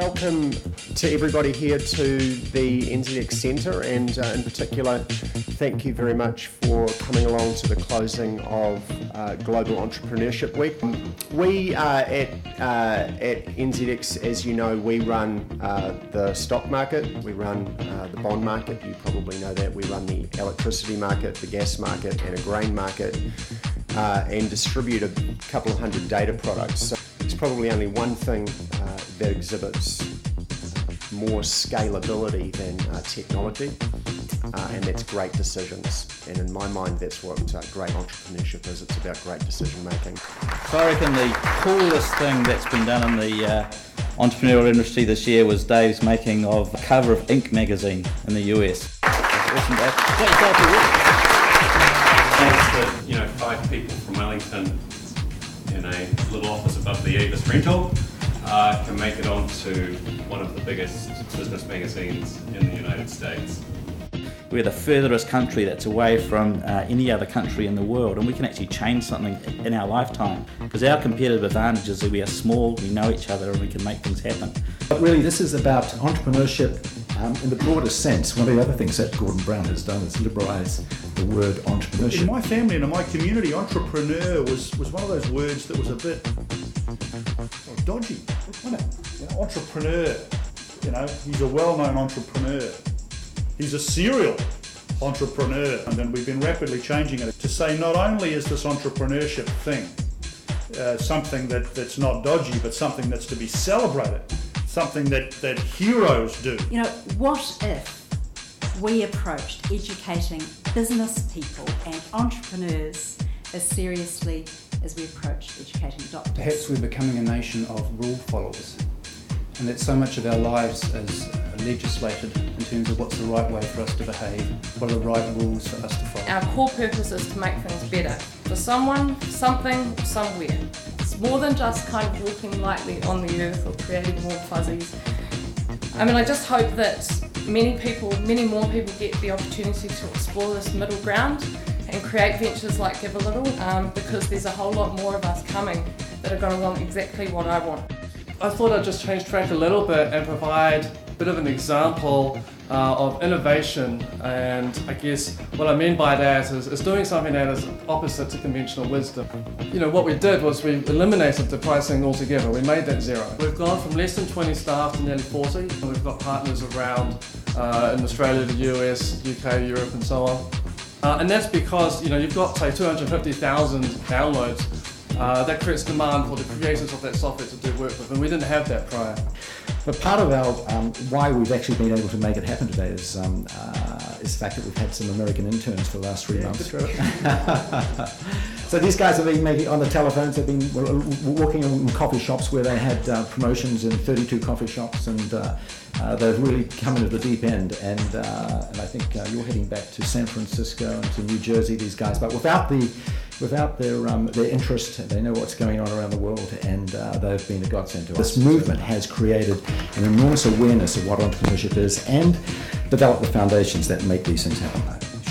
welcome to everybody here to the NZX Centre, and in particular, thank you very much for coming along to the closing of Global Entrepreneurship Week. We at NZX, as you know, we run the stock market, we run the bond market, you probably know that, we run the electricity market, the gas market and a grain market, and distribute a couple of hundred data products. So there's probably only one thing that exhibits more scalability than technology, and that's great decisions. And in my mind, that's what great entrepreneurship is. It's about great decision making. So I reckon the coolest thing that's been done in the entrepreneurial industry this year was Dave's making of the cover of Inc. magazine in the US. That's awesome, Dave. Thanks to 5 people from Wellington in a little office above the Avis rental can make it onto one of the biggest business magazines in the United States. We're the furthest country that's away from any other country in the world, and we can actually change something in our lifetime, because our competitive advantage is that we are small, we know each other, and we can make things happen. But really, this is about entrepreneurship in the broadest sense. One of the other things that Gordon Brown has done is liberalise the word entrepreneurship. In my family and in my community, entrepreneur was one of those words that was a bit dodgy. Entrepreneur, he's a well-known entrepreneur. He's a serial entrepreneur. And then we've been rapidly changing it to say not only is this entrepreneurship thing something that's not dodgy, but something that's to be celebrated, something that heroes do. What if we approached educating business people and entrepreneurs as seriously as we approach educating doctors? Perhaps we're becoming a nation of rule followers, and that so much of our lives is legislated in terms of what's the right way for us to behave, what are the right rules for us to follow. Our core purpose is to make things better for someone, something, somewhere. It's more than just kind of walking lightly on the earth or creating warm fuzzies. I just hope that many more people get the opportunity to explore this middle ground and create ventures like Give a Little, because there's a whole lot more of us coming that are going to want exactly what I want. I thought I'd just change track a little bit and provide a bit of an example of innovation, and I guess what I mean by that is doing something that is opposite to conventional wisdom. What we did was we eliminated the pricing altogether. We made that zero. We've gone from less than 20 staff to nearly 40, and we've got partners around in Australia, the US, UK, Europe and so on. And that's because you've got, say, 250,000 downloads. That creates demand for the creators of that software to do work with, and we didn't have that prior. But part of our why we've actually been able to make it happen today is the fact that we've had some American interns for the last 3 months. So these guys have been making on the telephones. They've been walking in coffee shops where they had promotions in 32 coffee shops, and they've really come into the deep end. And I think you're heading back to San Francisco and to New Jersey. These guys, but without their interest, they know what's going on around the world, and they've been a godsend to us. This movement has created an enormous awareness of what entrepreneurship is and developed the foundations that make these things happen.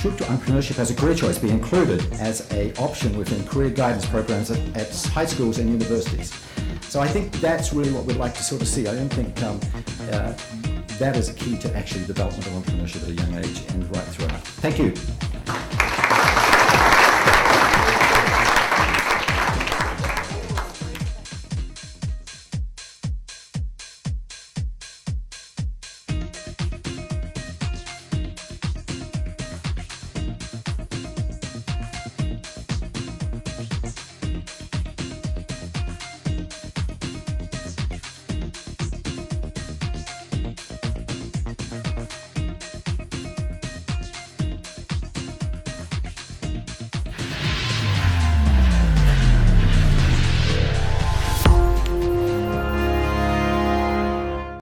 Should entrepreneurship as a career choice be included as an option within career guidance programs at high schools and universities? So I think that's really what we'd like to sort of see. I don't think that is a key to actually development of entrepreneurship at a young age and right throughout. Thank you.